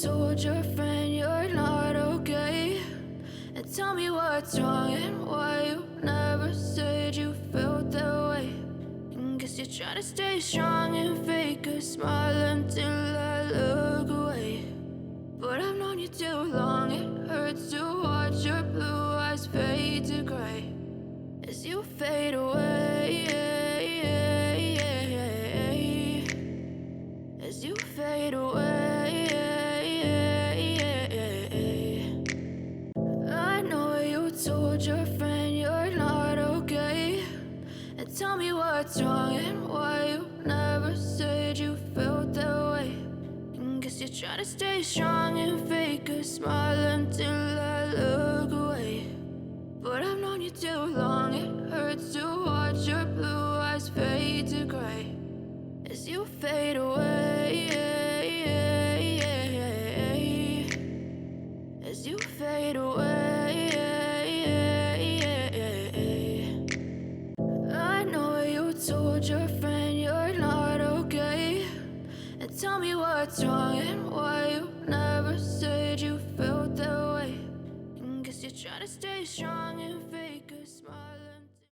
told your friend you're not okay, and tell me what's wrong and why you never said you felt that way. And guess you're trying to stay strong and fake a smile until I look away. But I've known you too long, it hurts to watch your blue eyes fade to gray as you fade away, as you fade away. I know you told your friend you're not okay, and tell me what's wrong and why you never said you felt that way. And guess you're trying to stay strong and fake a smile until I look away. But I've known you too long, it hurts to watch your blue eyes fade to gray as you fade away, as you fade away. I know you told your friend you're not okay, and tell me what's wrong and why you never said you felt that way. And guess you're trying to stay strong and fake a smile.